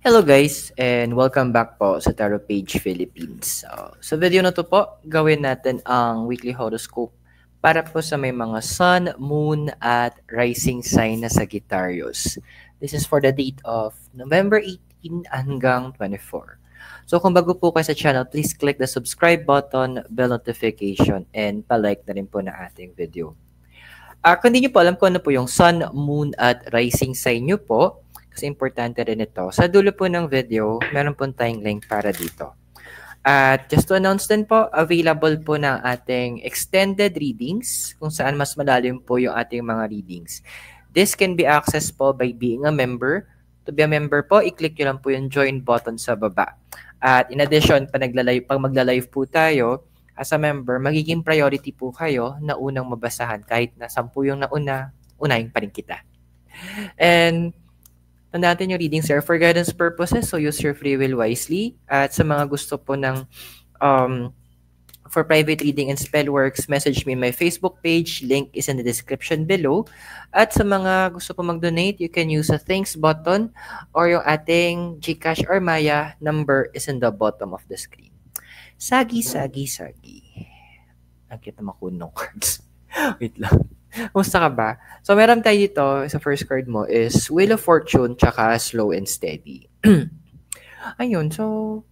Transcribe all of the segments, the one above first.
Hello guys and welcome back po sa Tarot Page Philippines. Sa video na to po, gawin natin ang weekly horoscope para po sa may mga sun, moon at rising sign na Sagittarius. This is for the date of November 18 hanggang 24. So kung bago po kayo sa channel, please click the subscribe button, bell notification, and palike na rin po na ating video. Kung hindi nyo po alam kung ano po yung sun, moon at rising sign nyo po, kasi importante rin ito. Sa dulo po ng video, meron po tayong link para dito. At just to announce din po, available po ng ating extended readings kung saan mas malalim po yung ating mga readings. This can be accessed po by being a member. To be a member po, i-click nyo lang po yung join button sa baba. At in addition, pag magla-live po tayo, as a member, magiging priority po kayo na unang mabasahan. Kahit na 10 yung nauna, unahin pa rin kita. And tandaan natin yung readings are for guidance purposes, so use your free will wisely. At sa mga gusto po ng for private reading and spell works, message me my Facebook page. Link is in the description below. At sa mga gusto po mag-donate, you can use a thanks button or yung ating GCash or Maya number is in the bottom of the screen. Sagi. Ang cute na makunong cards. Wait lang. Kumusta ka ba? So, meron tayo dito, sa first card mo is Wheel of Fortune tsaka Slow and Steady. Ayun, so,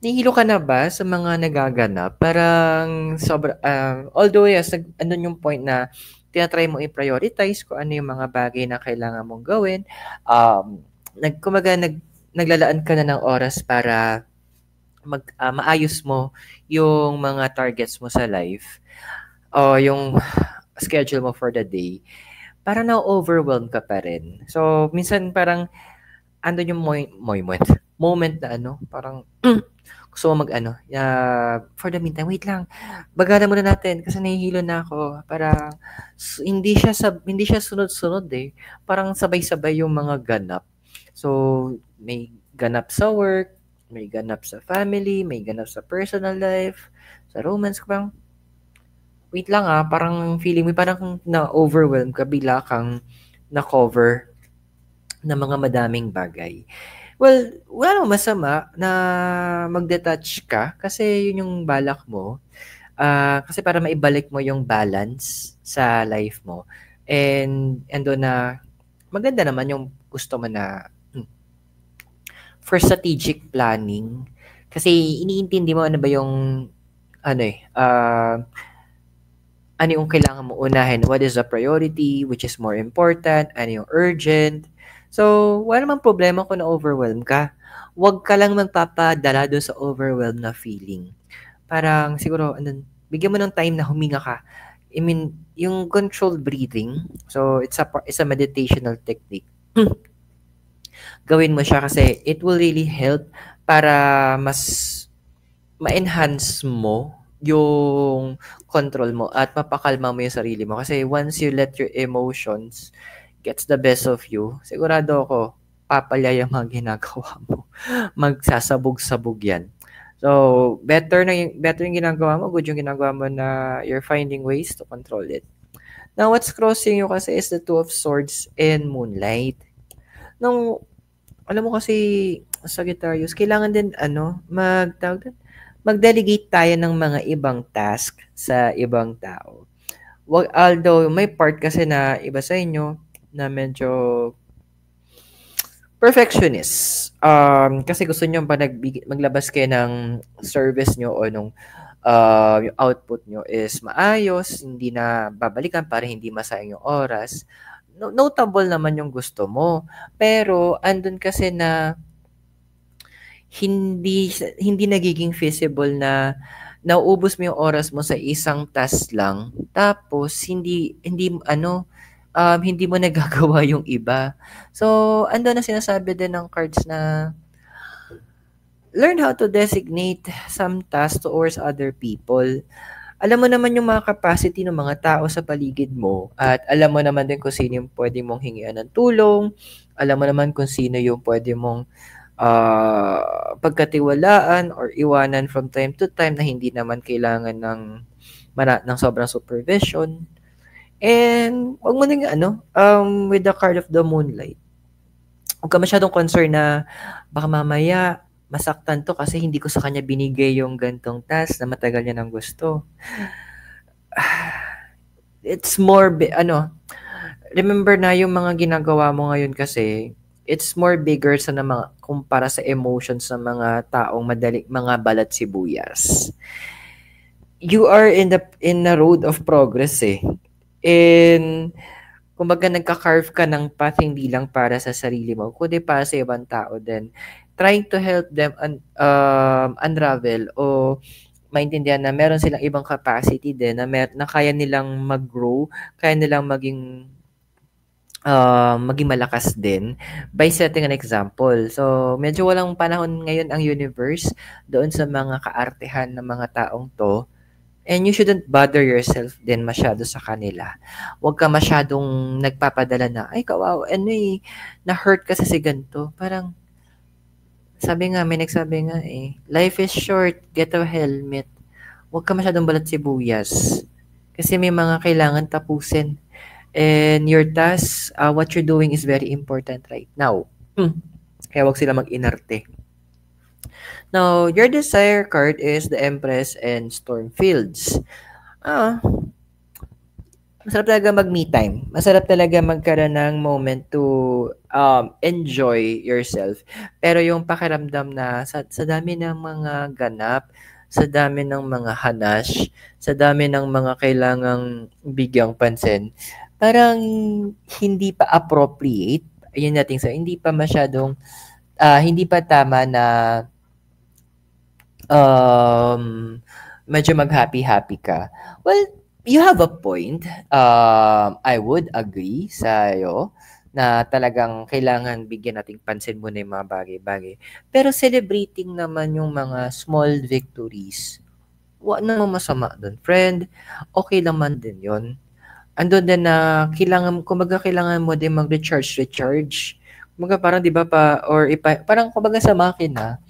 nahihilo ka na ba sa mga nagaganap? Parang, although yes, andun yung point na tinatry mo i-prioritize kung ano yung mga bagay na kailangan mong gawin. Naglalaan ka na ng oras para maayos mo yung mga targets mo sa life o yung schedule mo for the day, parang na-overwhelm ka pa rin. So, minsan parang andun yung moment na parang gusto mo for the meantime, wait lang, bagalan muna natin kasi nahihilo na ako. Parang hindi siya sunod-sunod eh. Parang sabay-sabay yung mga ganap. So, may ganap sa work, may ganap sa family, may ganap sa personal life, sa romance, parang wait lang parang feeling mo parang na-overwhelm ka, bigla kang na-cover ng mga madaming bagay. Well, wala namang masama na mag-detach ka kasi yun yung balak mo. Kasi para maibalik mo yung balance sa life mo. And doon na maganda naman yung gusto mo na for strategic planning. Kasi iniintindi mo ano ba yung ano yung kailangan mo unahin, what is the priority, which is more important, ano yung urgent. So, wala namang problema kung na-overwhelm ka. Huwag ka lang magpapadala doon sa overwhelm na feeling. Parang siguro, bigyan mo ng time na huminga ka. I mean, yung controlled breathing, so it's a meditational technique. Gawin mo siya kasi it will really help para mas ma-enhance mo yung control mo at mapakalma mo yung sarili mo. Kasi once you let your emotions gets the best of you, sigurado ako, papalya yung mga ginagawa mo. Magsasabog-sabog yan. So, better yung ginagawa mo, good yung ginagawa mo na you're finding ways to control it. Now, what's crossing you kasi is the Two of Swords and Moonlight. Alam mo kasi, Sagittarius, kailangan din, mag-delegate tayo ng mga ibang task sa ibang tao. Although, may part kasi na iba sa inyo na medyo perfectionist. Kasi gusto nyo pa maglabas kayo ng service nyo o nung yung output nyo is maayos, hindi na babalikan para hindi masayang yung oras. Notable naman yung gusto mo. Pero, andun kasi na hindi nagiging feasible na nauubos mo yung oras mo sa isang task lang tapos hindi mo nagagawa yung iba. So, ando na sinasabi din ng cards na learn how to designate some tasks towards other people. Alam mo naman yung mga capacity ng mga tao sa paligid mo at alam mo naman din kung sino yung pwede mong hingian ng tulong. Alam mo naman kung sino yung pwede mong pagkatiwalaan or iwanan from time to time na hindi naman kailangan ng sobrang supervision. And wag mo nang with the card of the Moonlight, Huwag ka masyadong concern na baka mamaya masaktan 'to kasi hindi ko sa kanya binigay yung ganitong task na matagal niya ng gusto. It's more remember na yung mga ginagawa mo ngayon kasi, it's more bigger sa na mga kumpara sa emotions ng mga taong mga balat sibuyas. You are in the road of progress, eh. And kumbaga nagka-carve ka ng path hindi lang para sa sarili mo, kundi para sa ibang tao din. Trying to help them unravel o maintindihan na meron silang ibang capacity din na kaya nilang mag-grow, kaya nilang maging malakas din by setting an example. So, medyo walang panahon ngayon ang universe doon sa mga kaartehan ng mga taong 'to, and you shouldn't bother yourself din masyado sa kanila. Huwag ka masyadong nagpapadala na, "Ay kawawa ano, na-hurt kasi si ganito." Parang may nagsabi nga, "Life is short, get a helmet." Huwag ka masyadong balat sibuyas kasi may mga kailangan tapusin. And your task, what you're doing is very important right now. Kaya wag sila mag-inarte. Now, your desire card is the Empress and Stormfields. Masarap talaga mag-me time. Masarap talaga magkaroon ng moment to enjoy yourself. Pero yung pakiramdam na sa dami ng mga ganap, sa dami ng mga hanash, sa dami ng mga kailangang bigyang pansin, parang hindi pa appropriate. Ayun natin sa hindi pa masyadong hindi pa tama na medyo mag-happy-happy ka. Well, you have a point. I would agree sa'yo na talagang kailangan bigyan nating pansin muna yung mga bagay-bagay. Pero celebrating naman yung mga small victories, wala namang masama doon. Friend, okay naman din yon. Andun din na kailangan mo din mag-recharge. Kumbaga parang 'di ba parang kumbaga sa makina,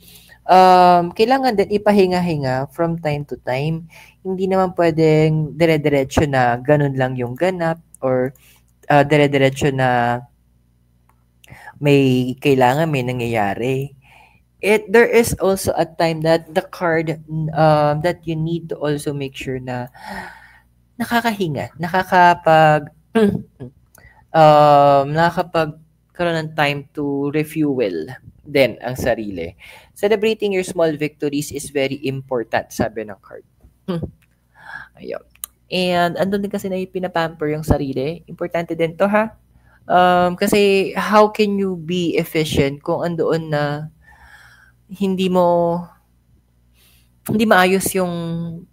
kailangan din ipahinga-hinga from time to time. Hindi naman pwedeng dire-diretso na ganun lang yung ganap or dire-diretso na may nangyayari. There is also a time that the card that you need to also make sure na nakakahinga, nakakapagkaroon ng time to refuel din ang sarili. Celebrating your small victories is very important, sabi ng card. Ayun. And andun din kasi na pinapamper yung sarili. Importante din to, ha? Kasi how can you be efficient kung andoon na hindi maayos yung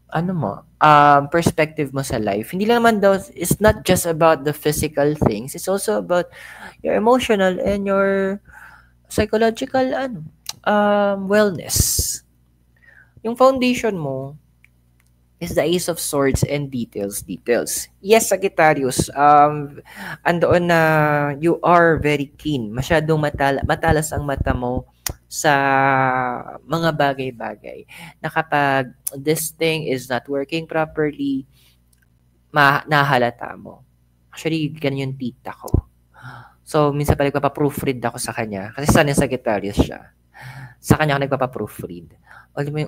perspective mo sa life. Hindi lang naman daw, it's not just about the physical things, it's also about your emotional and your psychological wellness. Yung foundation mo is the Ace of Swords and details. Yes, Sagittarius, andoon na you are very keen. Masyadong matalas ang mata mo sa mga bagay-bagay na kapag this thing is not working properly, nahalata mo. Actually, ganyan yung tita ko. So, minsan pa nagpapaproofread ako sa kanya. Kasi sana yung Sagittarius siya. Sa kanya ako nagpapaproofread.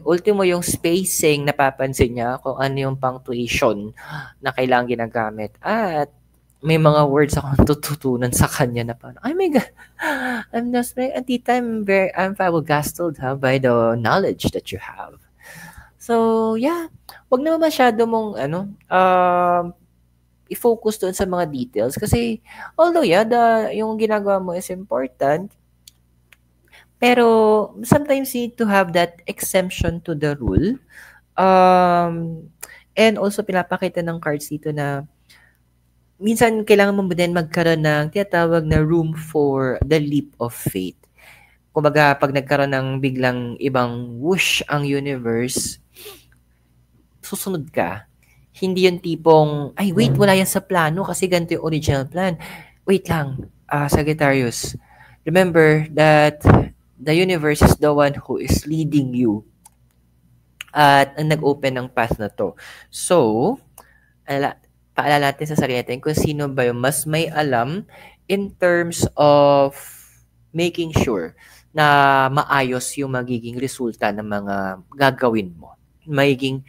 Ultimo yung spacing, napapansin niya kung ano yung punctuation na kailangan ginagamit. At may mga words akong tututunan sa kanya na parang, oh my God, I'm just like, tita, I'm flabbergasted by the knowledge that you have. So, yeah, wag naman masyado mong, i-focus doon sa mga details. Kasi, although, yung ginagawa mo is important, pero sometimes you need to have that exemption to the rule. And also, pinapakita ng cards dito na minsan kailangan mo din magkaroon ng tinatawag na room for the leap of faith. Kumbaga, pag nagkaroon ng biglang ibang whoosh ang universe, susunod ka. Hindi yung tipong, ay wait, wala yan sa plano kasi ganito yung original plan. Wait lang, Sagittarius. Remember that the universe is the one who is leading you at ang nag-open ng path na to. So, paalala natin sa sarili natin kung sino ba yung mas may alam in terms of making sure na maayos yung magiging resulta ng mga gagawin mo. Magiging,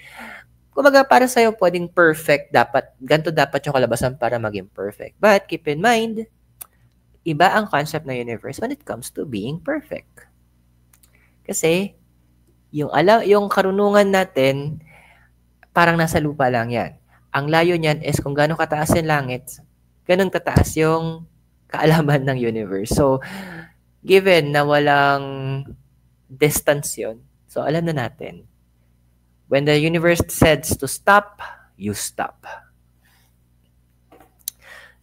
kumbaga para sa'yo, pwedeng perfect, ganito dapat yung kalabasan para maging perfect. But keep in mind, iba ang concept ng universe when it comes to being perfect. Kasi, yung karunungan natin, parang nasa lupa lang yan. Ang layo niyan is kung gaano kataas yung langit, ganun kataas yung kaalaman ng universe. So, given na walang distance yun, so alam na natin, when the universe says to stop, you stop.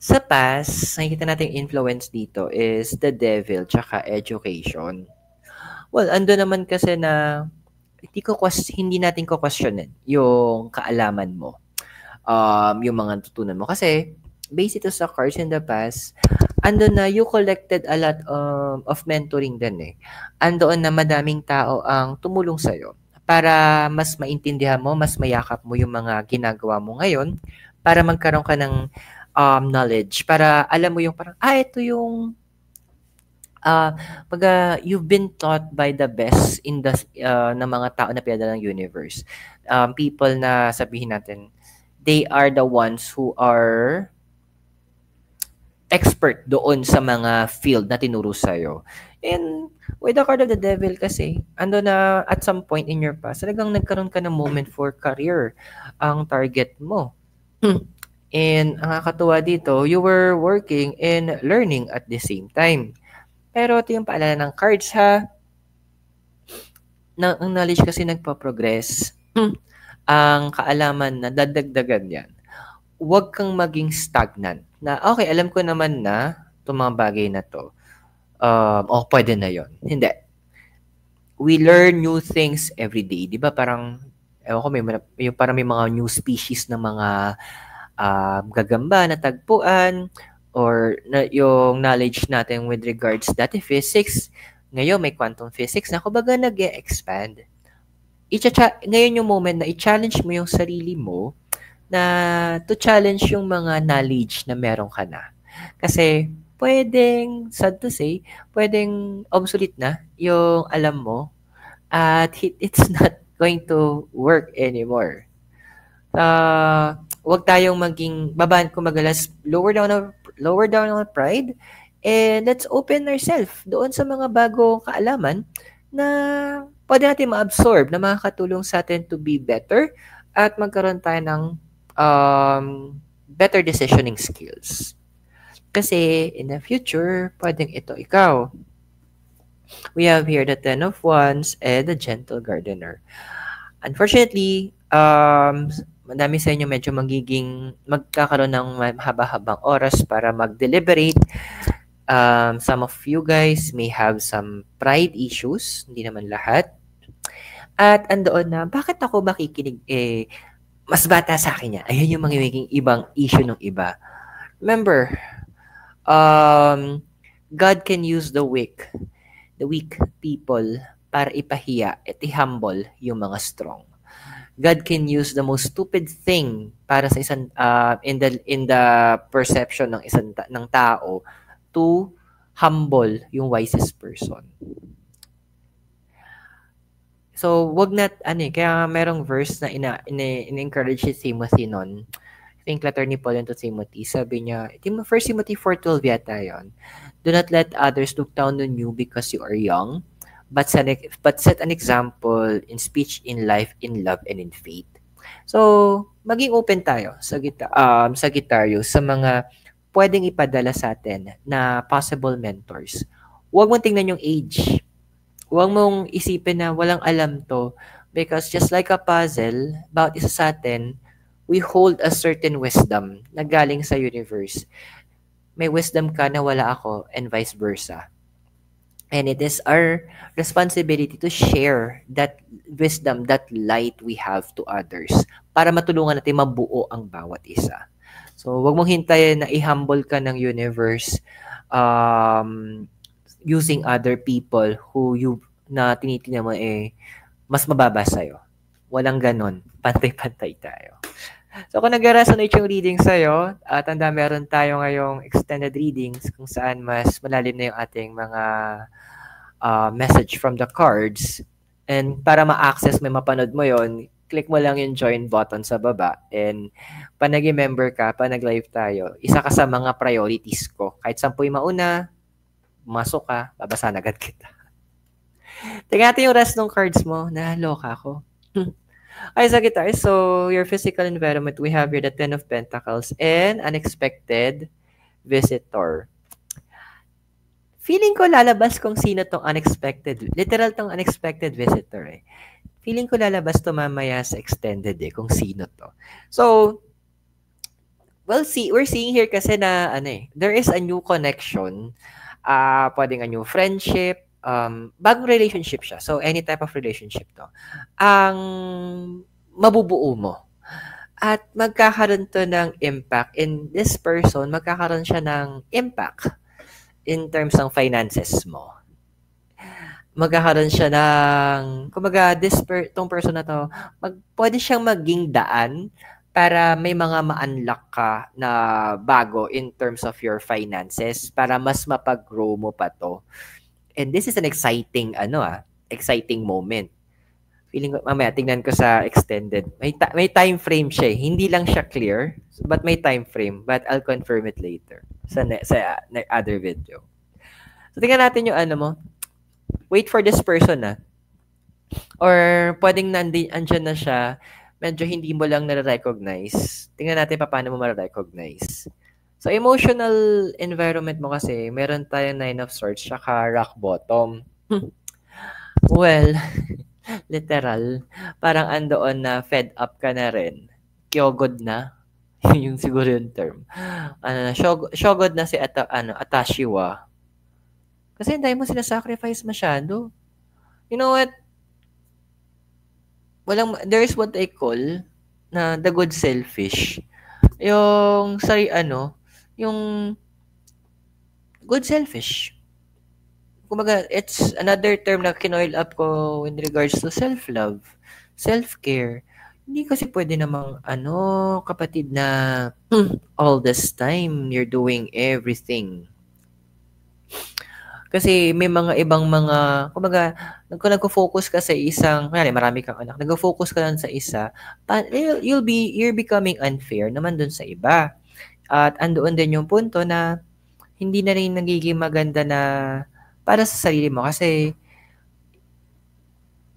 Sa past, nakikita natin influence dito is the devil tsaka education. Well, ando naman kasi na hindi natin ko questionin yung kaalaman mo. Yung mga tutunan mo. Kasi, based ito sa cards in the past, ando na you collected a lot of mentoring din eh. Andoon na madaming tao ang tumulong sa'yo para mas maintindihan mo, mas mayakap mo yung mga ginagawa mo ngayon para magkaroon ka ng knowledge. Para alam mo yung parang, ito yung you've been taught by the best in the ng mga tao na pinadala ng universe. People na sabihin natin, they are the ones who are expert doon sa mga field na tinuro sa'yo. And with the card of the devil kasi, ando na at some point in your past, talagang nagkaroon ka ng moment for career ang target mo. And ang nakakatuwa dito, you were working and learning at the same time. Pero ito yung paalala ng cards ha. Ang knowledge kasi nagpa-progress. Ang kaalaman na dadagdagan yan. Huwag kang maging stagnant. Na okay, alam ko naman na itong mga bagay na to. Pwede na yon. Hindi. We learn new things every day. Di ba parang, parang may mga new species ng mga gagamba na tagpuan, or yung knowledge natin with regards dati physics, ngayon may quantum physics na kumbaga nag-e-expand. Ngayon yung moment na i-challenge mo yung sarili mo na to challenge yung mga knowledge na meron ka na. Kasi pwedeng, sad to say, pwedeng obsolete na yung alam mo at it's not going to work anymore. Wag tayong maging babaan ko magalas lower down our pride, and let's open ourselves doon sa mga bagong kaalaman na pwede natin ma-absorb na makakatulong sa atin to be better at magkaroon tayo ng better decisioning skills. Kasi in the future, pwedeng ito ikaw. We have here the Ten of Wands and the Gentle Gardener. Unfortunately, madami sa inyo medyo magkakaroon ng haba-habang oras para mag-deliberate. Some of you guys may have some pride issues, hindi naman lahat. At andoon na, bakit ako makikinig? Mas bata sa akin yan. Ayun yung magiging ibang issue ng iba. Remember, God can use the weak people para ipahiya at i-humble yung mga strong. God can use the most stupid thing para sa isang in the perception ng tao to humble yung wisest person. So, wag na kaya merong verse na ina-encourage si Timothy noon. I think letter ni Paul to Timothy. Sabi niya, 1 Timothy 4:12 yata yun. Do not let others look down on you because you are young, but set an example in speech, in life, in love, and in faith. So, maging open tayo sa Sagittario sa mga pwedeng ipadala sa atin na possible mentors. Huwag mong tingnan yung age. Huwag mong isipin na walang alam to, because just like a puzzle, bawat isa sa atin, we hold a certain wisdom na galing sa universe. May wisdom ka na wala ako, and vice versa. And it is our responsibility to share that wisdom, that light we have to others para matulungan natin mabuo ang bawat isa. So, wag mong hintayin na i-humble ka ng universe using other people who na tinitingnan mo mas mababa sa'yo. Walang ganon. Pantay-pantay tayo. So kung nag-resonate yung reading sa'yo, tanda meron tayo ngayong extended readings kung saan mas malalim na yung ating mga message from the cards. And para ma-access may mapanood mo yon, click mo lang yung join button sa baba. And pa naging member ka, pa nag-live tayo, isa ka sa mga priorities ko. Kahit 10 mauna, masok ka, babasahan agad kita. Tingnan natin yung rest ng cards mo. Naloka ako. Ay, sa guitar. So, your physical environment, we have here the Ten of Pentacles and unexpected visitor. Feeling ko lalabas kung sino tong unexpected. Literal tong unexpected visitor eh. Feeling ko lalabas to mamaya sa extended eh, kung sino to. So, we're seeing here kasi na, there is a new connection. Pwedeng a new friendship, bagong relationship siya. So, any type of relationship to. Ang mabubuo mo. At magkakaroon to ng impact. In this person, magkakaroon siya ng impact in terms ng finances mo. Magkakaroon siya ng, kumbaga, tong person na to, pwede siyang maging daan para may mga ma-unlock ka na bago in terms of your finances para mas mapag-grow mo pa to. And this is an exciting, exciting moment. Feeling ko, mamaya, tingnan ko sa extended. May time frame siya eh. Hindi lang siya clear, but may time frame. But I'll confirm it later sa other video. So, tingnan natin yung mo. Wait for this person Or pwedeng andyan na siya, medyo hindi mo lang nare-recognize. Tingnan natin paano mo ma-recognize. So, emotional environment mo kasi, meron tayong 9 of Swords, tsaka rock bottom. Well, literal, parang andoon na fed up ka na rin. Kyogod na. Yung siguro yung term. Shogod na si Atashiwa. Kasi hindi mo sinasacrifice masyado. You know what? There is what I call na the good selfish. Yung, yung good selfish. Kumbaga, it's another term na kinoil up ko in regards to self-love, self-care. Hindi kasi pwede namang, kapatid na all this time, you're doing everything. Kasi may mga ibang kumbaga, kung nagko-focus ka sa isang, marami kang anak, nagko-focus ka lang sa isa, you're becoming unfair naman dun sa iba. At andoon din yung punto na hindi na rin nagiging maganda na para sa sarili mo kasi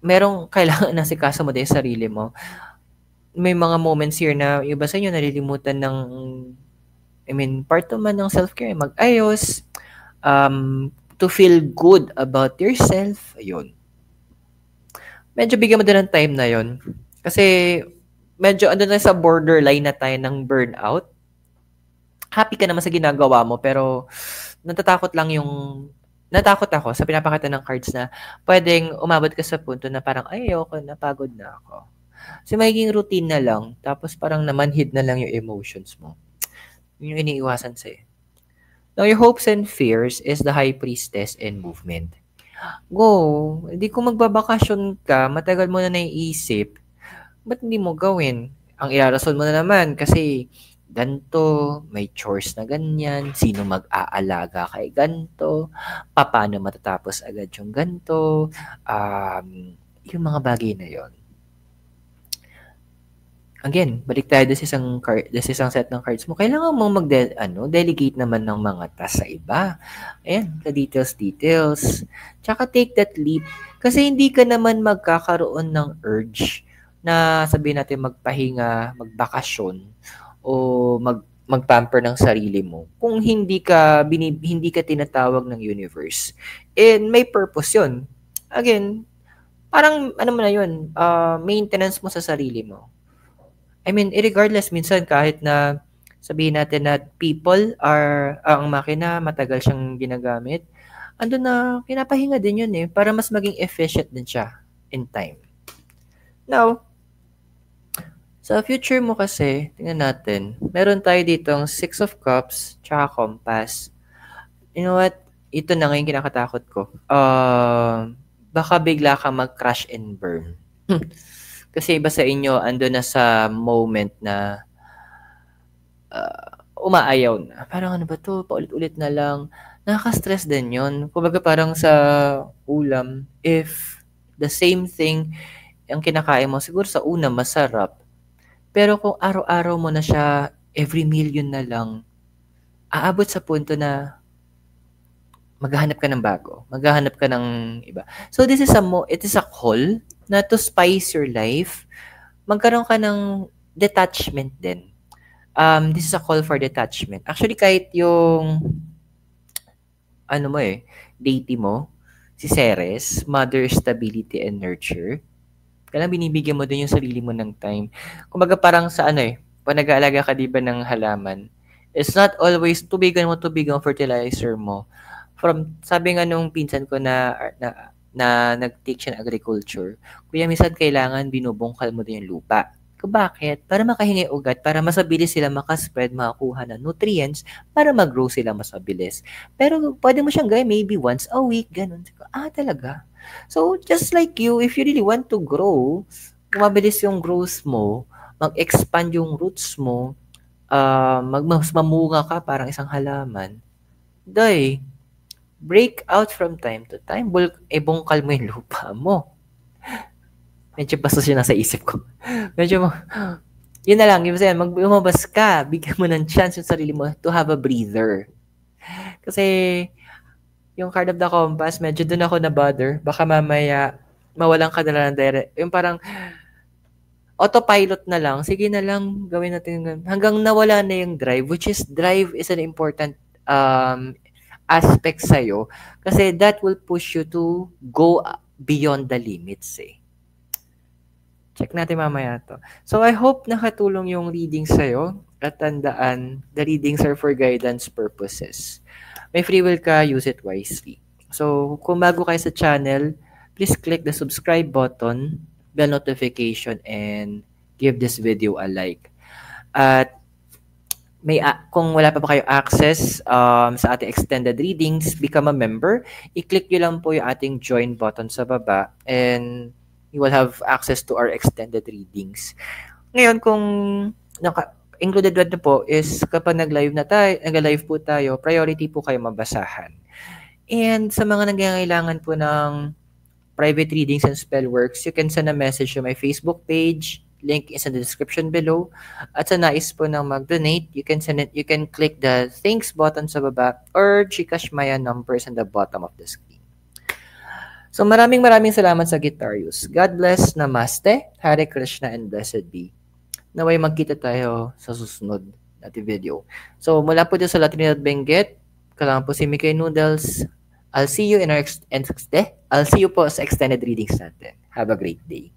merong kailangan na sikaso mo din sa sarili mo. May mga moments here na iba sa inyo nalilimutan ng part naman ng self-care, mag-ayos, to feel good about yourself. Ayun. Medyo bigyan mo din ng time na yon. Kasi medyo na sa borderline na tayo ng burnout. Happy ka naman sa ginagawa mo pero natakot ako sa pinapakita ng cards na pwedeng umabot ka sa punto na parang ayoko, napagod na ako. Kasi magiging routine na lang tapos parang namanhid na lang yung emotions mo. Yun yung iniiwasan sa'yo. Now, your hopes and fears is the High Priestess and movement. Go. Hindi kung magbabakasyon ka, matagal mo na naiisip, ba't hindi mo gawin? Ang irarason mo na naman kasi ganto, may chores na ganyan, sino mag-aalaga kay ganto, paano matatapos agad yung ganto, yung mga bagay na yon. Again, balik tayo sa isang set ng cards mo. Kailangan mong delegate naman ng mga tasks sa iba. Ayan, the details. Tsaka take that leap. Kasi hindi ka naman magkakaroon ng urge na sabihin natin magpahinga, magbakasyon, o magpamper ng sarili mo kung hindi ka tinatawag ng universe. And may purpose yun. Again, parang mo na yun, maintenance mo sa sarili mo. Regardless, minsan kahit na sabihin natin na people ang makina, matagal siyang ginagamit, andun na, pinapahinga din yun para mas maging efficient din siya in time. Now, sa future mo kasi, tingnan natin, meron tayo dito ang 6 of Cups, tsaka Compass. You know what? Ito na ngayon kinakatakot ko. Baka bigla ka mag-crash and burn. Kasi iba sa inyo, ando na sa moment na umaayaw na. Parang ano ba 'to, paulit-ulit na lang. Nakaka-stress din 'yun. Kumbaga parang sa ulam, if the same thing ang kinakain mo, siguro sa una masarap, pero kung araw-araw mo na siya, every meal yun na lang, aabot sa punto na maghahanap ka ng bago, maghahanap ka ng iba. So this is it is a call na to spice your life. Magkaroon ka ng detachment din. This is a call for detachment. Actually, kahit yung ano mo deity mo, si Ceres, Mother Stability and Nurture, kailangan binibigyan mo din yung sarili mo ng time. Kumbaga parang sa pag nag-aalaga ka diba ng halaman, it's not always tubigan mo fertilizer mo. Sabi nga nung pinsan ko na nag-take siya ng agriculture, kuya minsan kailangan binubungkal mo din yung lupa. Kung bakit? Para makahingi ugat, para mas mabilis sila makaspread, makakuha ng nutrients, para mag-grow sila mas mabilis. Pero pwede mo siyang gawin maybe once a week, ganun. Talaga? So, just like you, if you really want to grow, mabilis yung growth mo, mag-expand yung roots mo, mas mamunga ka parang isang halaman, break out from time to time, bungkal mo yung lupa mo. Medyo bastos yun nasa isip ko. Yun na lang, lumabas ka, bigyan mo ng chance yung sarili mo to have a breather. Kasi, yung card of the compass, medyo dun ako na-bother. Baka mamaya, mawalan ka na lang yung parang, autopilot na lang, sige na lang, gawin natin hanggang nawala na yung drive, which is drive is an important aspect sa'yo. Kasi that will push you to go beyond the limits Check natin mamaya to. So, I hope nakatulong yung reading sa'yo. At tandaan, the readings are for guidance purposes. May free will ka, use it wisely. So, kung bago kayo sa channel, please click the subscribe button, bell notification, and give this video a like. At kung wala pa kayo access sa ating extended readings, become a member. I-click nyo lang po yung ating join button sa baba and you will have access to our extended readings. Ngayon, kung included na po is kapag nag-live po tayo, priority po kayo mabasahan. And sa mga nangangailangan po ng private readings and spell works, you can send a message to my Facebook page. Link is in the description below. At sa nais po ng mag-donate, you can click the thanks button sa baba or GCash Maya numbers on the bottom of the screen. So maraming salamat sa Guitarius. God bless, Namaste, Hare Krishna, and blessed be. Naway magkita tayo sa susunod natin video. So mula po dito sa Trinidad Benguet, kailangan po si Mikay Noodles. I'll see you po sa extended readings natin. Have a great day.